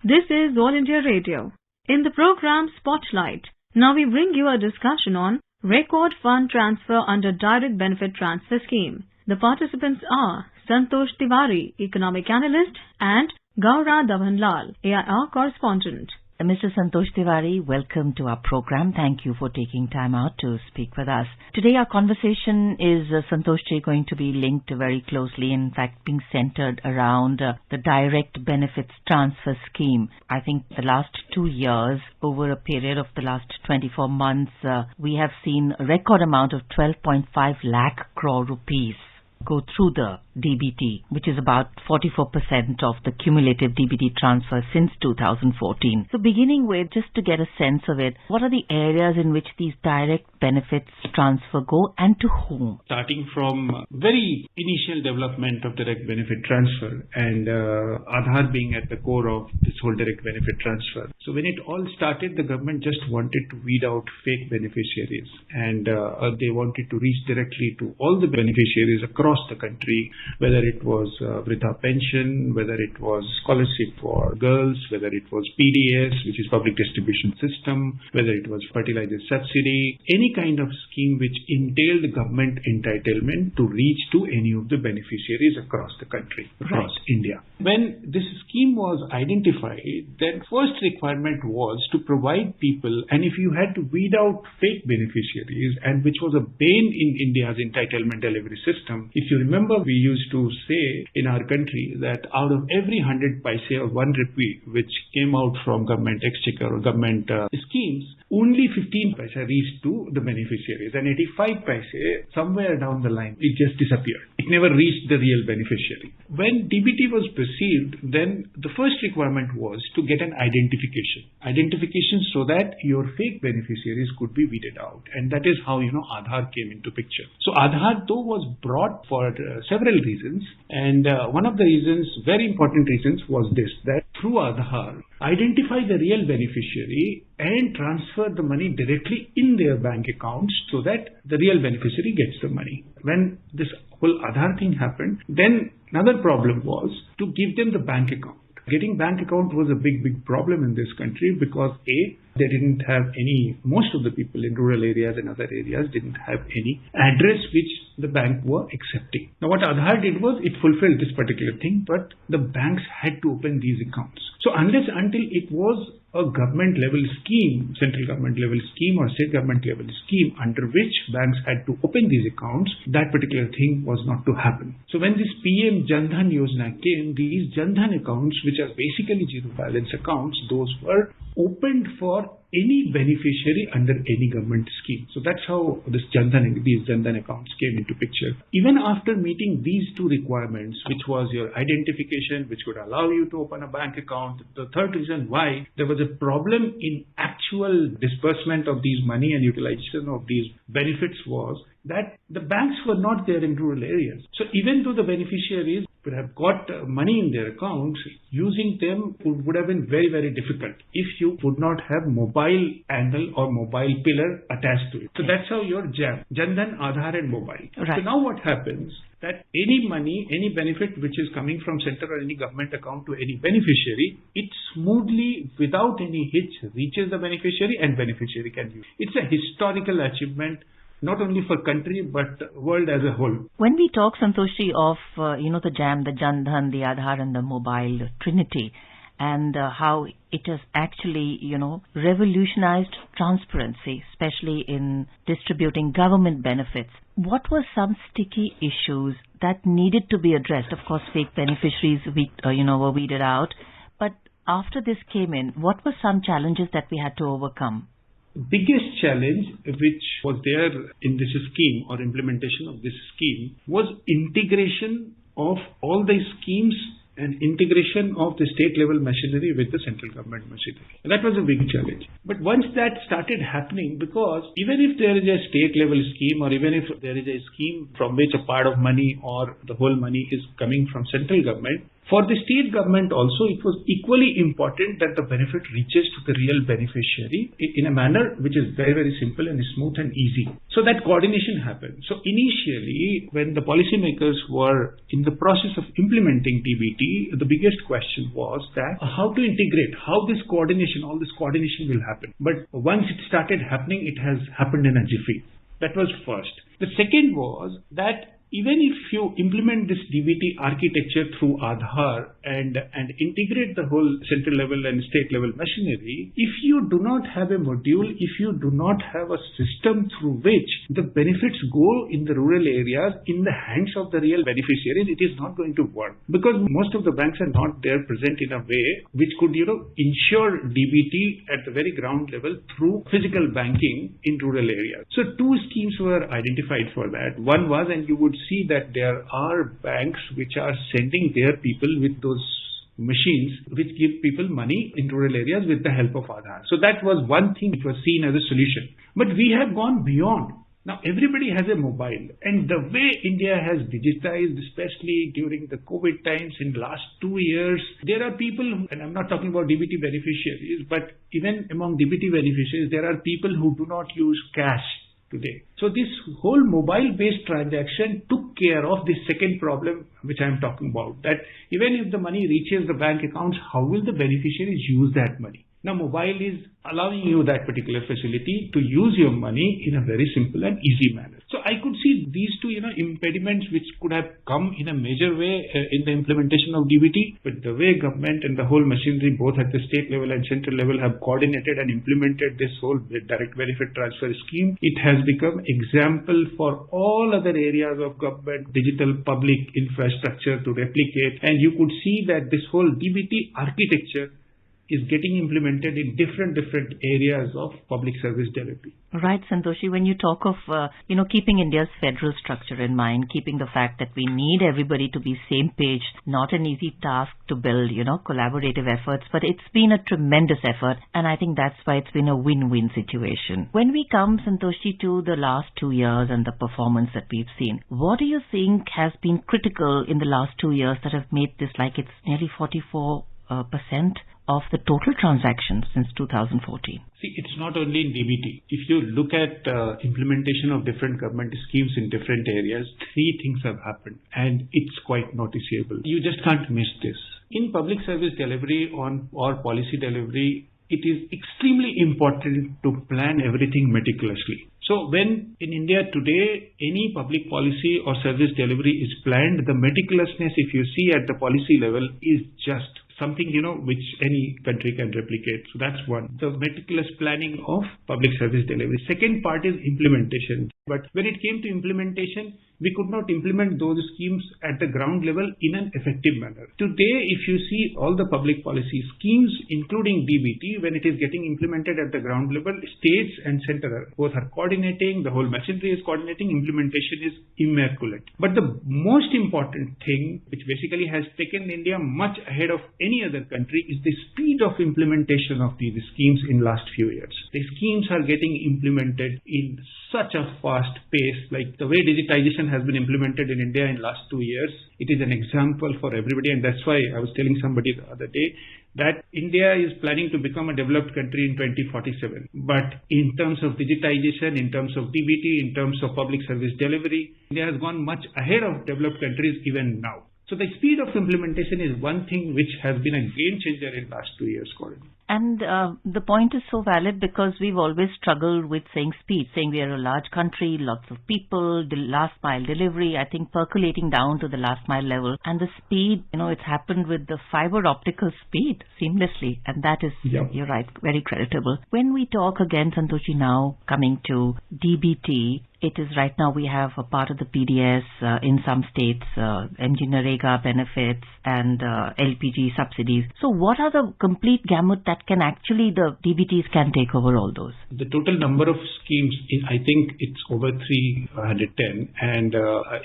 This is All India Radio. In the program Spotlight, now we bring you a discussion on Record Fund Transfer under Direct Benefit Transfer Scheme. The participants are Santosh Tiwari, Economic Analyst, and Gaura Dhawanlal, AIR Correspondent. Mr. Santosh Tiwari, welcome to our program. Thank you for taking time out to speak with us. Today our conversation is, Santosh, going to be linked very closely, in fact being centered around the Direct Benefits Transfer Scheme. I think the last 2 years, over a period of the last 24 months, we have seen a record amount of 12.5 lakh crore rupees go through the DBT, which is about 44% of the cumulative DBT transfer since 2014. So beginning with, just to get a sense of it, what are the areas in which these direct benefits transfer go and to whom? Starting from very initial development of direct benefit transfer and Aadhaar being at the core of this whole direct benefit transfer. So when it all started, the government just wanted to weed out fake beneficiaries, and they wanted to reach directly to all the beneficiaries across the country, whether it was Vridha pension, whether it was scholarship for girls, whether it was PDS, which is public distribution system, whether it was fertilizer subsidy, any kind of scheme which entailed government entitlement to reach to any of the beneficiaries across the country, across India. When this scheme was identified, then first requirement was to provide people, and if you had to weed out fake beneficiaries, and which was a bane in India's entitlement delivery system. If you remember, we used to say in our country that out of every 100 paise or 1 rupee which came out from government exchequer or government schemes, only 15 paise reached to the beneficiaries, and 85 paise, somewhere down the line, it just disappeared. It never reached the real beneficiary. When DBT was perceived, then the first requirement was to get an identification. Identification so that your fake beneficiaries could be weeded out. And that is how, Aadhaar came into picture. So Aadhaar, though, was brought for several reasons. And one of the reasons, very important reasons, was this, that through Aadhaar, identify the real beneficiary and transfer the money directly in their bank accounts so that the real beneficiary gets the money. When this whole Aadhaar thing happened, then another problem was to give them the bank account. Getting bank account was a big problem in this country because they didn't have most of the people in rural areas and other areas didn't have any address which the bank were accepting. Now what Aadhaar did was it fulfilled this particular thing, but the banks had to open these accounts. So until it was a government level scheme, central government level scheme or state government level scheme under which banks had to open these accounts, that particular thing was not to happen. So when this PM Jan Dhan Yojana came, these Jan Dhan accounts, which are basically zero balance accounts, those were opened for any beneficiary under any government scheme. So that's how these Jan Dhan accounts came into picture. Even after meeting these two requirements, which was your identification, which would allow you to open a bank account, the third reason why there was a problem in actual disbursement of these money and utilization of these benefits was that the banks were not there in rural areas. So even though the beneficiaries would have got money in their accounts, using them would have been very, very difficult if you would not have mobile angle or mobile pillar attached to it. So that's how your Jan Dhan, Aadhaar and mobile. Right. So now what happens that any money, any benefit which is coming from center or any government account to any beneficiary, it smoothly, without any hitch, reaches the beneficiary and beneficiary can use. It's a historical achievement, not only for country but world as a whole. When we talk, Santoshi, of the Jan Dhan, the Aadhaar and the mobile trinity, and how it has actually, revolutionized transparency, especially in distributing government benefits. What were some sticky issues that needed to be addressed? Of course, fake beneficiaries, were weeded out. But after this came in, what were some challenges that we had to overcome? Biggest challenge which was there in this scheme or implementation of this scheme was integration of all the schemes and integration of the state level machinery with the central government machinery. That was a big challenge. But once that started happening, because even if there is a state level scheme or even if there is a scheme from which a part of money or the whole money is coming from central government, For the state government also, it was equally important that the benefit reaches to the real beneficiary in a manner which is very, very simple and smooth and easy. So that coordination happened. So initially, when the policymakers were in the process of implementing DBT, the biggest question was that how to integrate, how all this coordination will happen. But once it started happening, it has happened in a jiffy. That was first. The second was that even if you implement this DBT architecture through Aadhaar and integrate the whole central level and state level machinery, if you do not have a module, if you do not have a system through which the benefits go in the rural areas in the hands of the real beneficiaries, it is not going to work. Because most of the banks are not there present in a way which could, ensure DBT at the very ground level through physical banking in rural areas. So two schemes were identified for that. One was, and you would see that there are banks which are sending their people with those machines which give people money in rural areas with the help of Aadhaar. So that was one thing which was seen as a solution. But we have gone beyond. Now everybody has a mobile, and the way India has digitized, especially during the COVID times in the last 2 years, there are people, and I'm not talking about DBT beneficiaries, but even among DBT beneficiaries, there are people who do not use cash today. So this whole mobile-based transaction took care of the second problem which I'm talking about, that even if the money reaches the bank accounts, how will the beneficiaries use that money? Now mobile is allowing you that particular facility to use your money in a very simple and easy manner. So I could see these two impediments which could have come in a major way in the implementation of DBT, but the way government and the whole machinery both at the state level and central level have coordinated and implemented this whole direct benefit transfer scheme, it has become example for all other areas of government digital public infrastructure to replicate. And you could see that this whole DBT architecture is getting implemented in different areas of public service delivery. Right, Santoshi, when you talk of, keeping India's federal structure in mind, keeping the fact that we need everybody to be same page, not an easy task to build, collaborative efforts, but it's been a tremendous effort, and I think that's why it's been a win-win situation. When we come, Santoshi, to the last 2 years and the performance that we've seen, what do you think has been critical in the last 2 years that have made this like it's nearly 44% of the total transactions since 2014? See, it's not only in DBT. If you look at implementation of different government schemes in different areas, 3 things have happened, and it's quite noticeable. You just can't miss this. In public service delivery or policy delivery, it is extremely important to plan everything meticulously. So when in India today, any public policy or service delivery is planned, the meticulousness, if you see at the policy level, is just something, which any country can replicate. So that's one, the meticulous planning of public service delivery. Second part is implementation. But when it came to implementation, we could not implement those schemes at the ground level in an effective manner. Today, if you see all the public policy schemes, including DBT, when it is getting implemented at the ground level, states and center both are coordinating, the whole machinery is coordinating, implementation is immaculate. But the most important thing, which basically has taken India much ahead of any other country, is the speed of implementation of these schemes in last few years. The schemes are getting implemented in such a fast pace, like the way digitization has been implemented in India in last 2 years. It is an example for everybody, and that's why I was telling somebody the other day that India is planning to become a developed country in 2047. But in terms of digitization, in terms of DBT, in terms of public service delivery, India has gone much ahead of developed countries even now. So the speed of implementation is one thing which has been a game changer in last 2 years, Corinne. And the point is so valid because we've always struggled with saying speed, saying we are a large country, lots of people, the last mile delivery, I think percolating down to the last mile level. And the speed, it's happened with the fiber optical speed seamlessly. And that is, You're right, very creditable. When we talk again, Santoshi, now coming to DBT, it is right now we have a part of the PDS in some states, MGNREGA benefits and LPG subsidies. So what are the complete gamut that can actually the DBTs can take over all those? The total number of schemes, I think it's over 310. And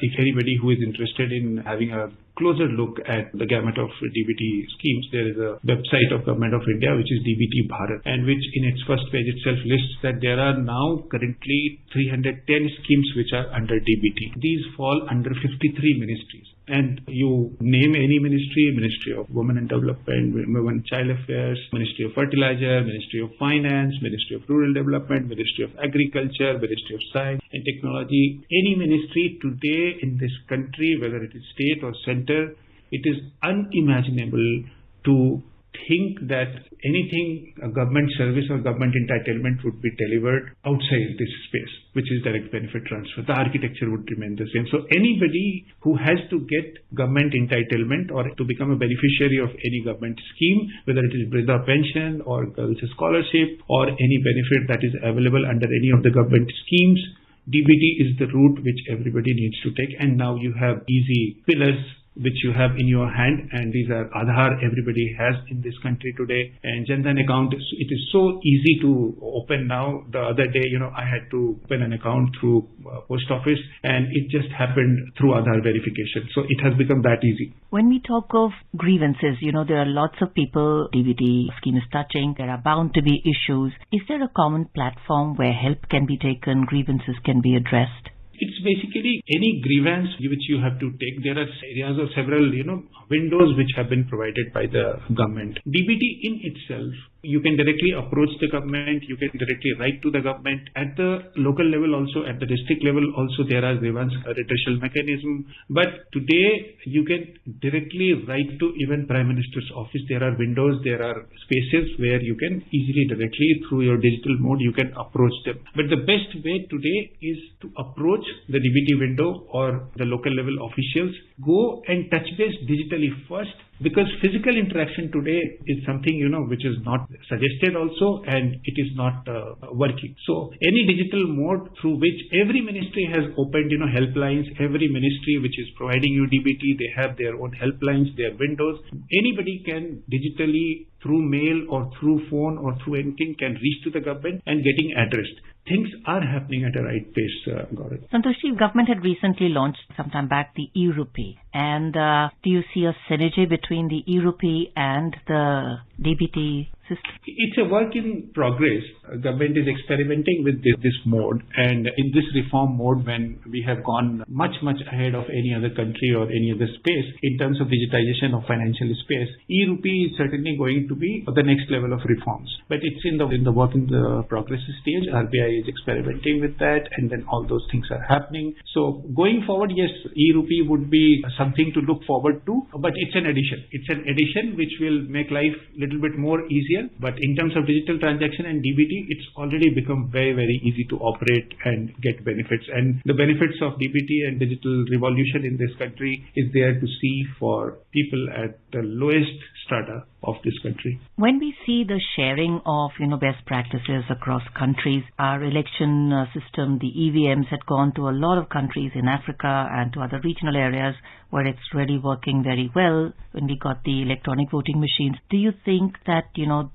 if anybody who is interested in having a closer look at the gamut of DBT schemes, there is a website of Government of India which is DBT Bharat, and which in its first page itself lists that there are now currently 310 schemes which are under DBT. These fall under 53 ministries. And you name any Ministry of Women and Development, Women and Child Affairs, Ministry of Fertilizer, Ministry of Finance, Ministry of Rural Development, Ministry of Agriculture, Ministry of Science and Technology. Any ministry today in this country, whether it is state or center, it is unimaginable to think that anything, a government service or government entitlement would be delivered outside this space, which is direct benefit transfer. The architecture would remain the same. So anybody who has to get government entitlement or to become a beneficiary of any government scheme, whether it is Vridha pension or girls scholarship or any benefit that is available under any of the government schemes, DBT is the route which everybody needs to take. And now you have easy pillars which you have in your hand, and these are Aadhaar everybody has in this country today, and Jan Dhan account, it is so easy to open now. The other day, I had to open an account through post office, and it just happened through Aadhaar verification. So it has become that easy. When we talk of grievances, there are lots of people DBT scheme is touching. There are bound to be issues. Is there a common platform where help can be taken, grievances can be addressed? It's basically any grievance which you have to take. There are areas or several, windows which have been provided by the government. DBT in itself, you can directly approach the government, you can directly write to the government. At the local level also, at the district level also, there are grievance redressal mechanism. But today, you can directly write to even Prime Minister's office. There are windows, there are spaces where you can easily directly through your digital mode, you can approach them. But the best way today is to approach the DBT window or the local level officials. Go and touch base digitally first, because physical interaction today is something, which is not suggested also, and it is not working. So any digital mode through which every ministry has opened, helplines, every ministry which is providing you DBT, they have their own helplines, their windows. Anybody can digitally, through mail or through phone or through anything, can reach to the government and getting addressed. Things are happening at a right pace, Gaurav. Santoshji, government had recently launched sometime back the e-Rupee. And do you see a synergy between the e-Rupee and the DBT system? It's a work in progress. Government is experimenting with this mode, and in this reform mode, when we have gone much ahead of any other country or any other space in terms of digitization of financial space, e-Rupee is certainly going to be the next level of reforms. But it's in the work in the progress stage. RBI is experimenting with that, and then all those things are happening. So going forward, yes, e-Rupee would be something to look forward to, but it's an addition. It's an addition which will make life a little bit more easier. But in terms of digital transaction and DBT, it's already become very easy to operate and get benefits. And the benefits of DBT and digital revolution in this country is there to see for people at the lowest strata of this country. When we see the sharing of, best practices across countries, our election system, the EVMs had gone to a lot of countries in Africa and to other regional areas where it's really working very well when we got the electronic voting machines. Do you think that,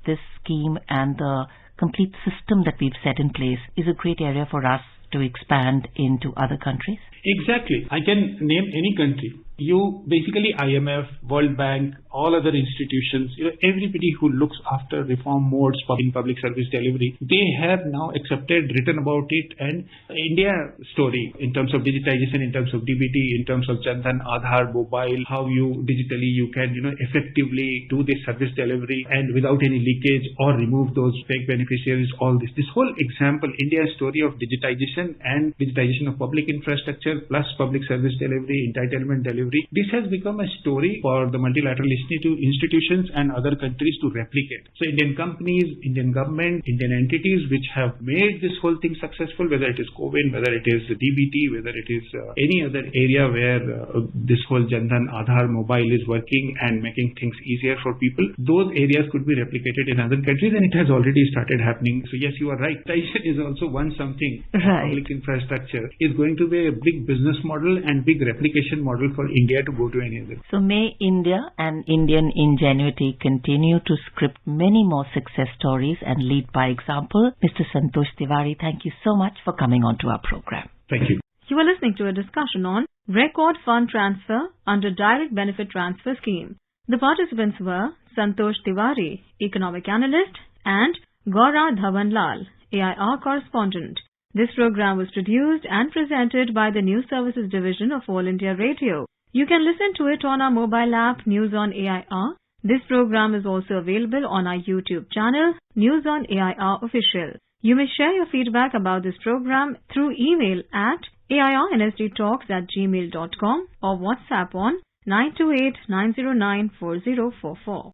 this scheme and the complete system that we've set in place is a great area for us to expand into other countries? Exactly. I can name any country. You basically IMF, World Bank, all other institutions, everybody who looks after reform modes in public service delivery, they have now accepted, written about it, and India story in terms of digitization, in terms of DBT, in terms of Jan Dhan, Aadhaar, mobile, how you digitally you can effectively do this service delivery and without any leakage or remove those fake beneficiaries. All this whole example, India's story of digitization and digitization of public infrastructure plus public service delivery, entitlement delivery. This has become a story for the multilateral institutions and other countries to replicate. So Indian companies, Indian government, Indian entities which have made this whole thing successful, whether it is CoWIN, whether it is DBT, whether it is any other area where this whole Jan Dhan Aadhaar mobile is working and making things easier for people, those areas could be replicated in other countries, and it has already started happening. So yes, you are right. Digitization is also something. Right. Public infrastructure is going to be a big business model and big replication model for India to go to any other. So may India and Indian ingenuity continue to script many more success stories and lead by example. Mr. Santosh Tiwari, thank you so much for coming on to our program. Thank you. You are listening to a discussion on Record Fund Transfer under Direct Benefit Transfer Scheme. The participants were Santosh Tiwari, Economic Analyst, and Gaura Dhawan Lal, AIR Correspondent. This program was produced and presented by the News Services Division of All India Radio. You can listen to it on our mobile app News on AIR. This program is also available on our YouTube channel News on AIR Official. You may share your feedback about this program through email at airnsdtalks@gmail.com or WhatsApp on 928-909-4044.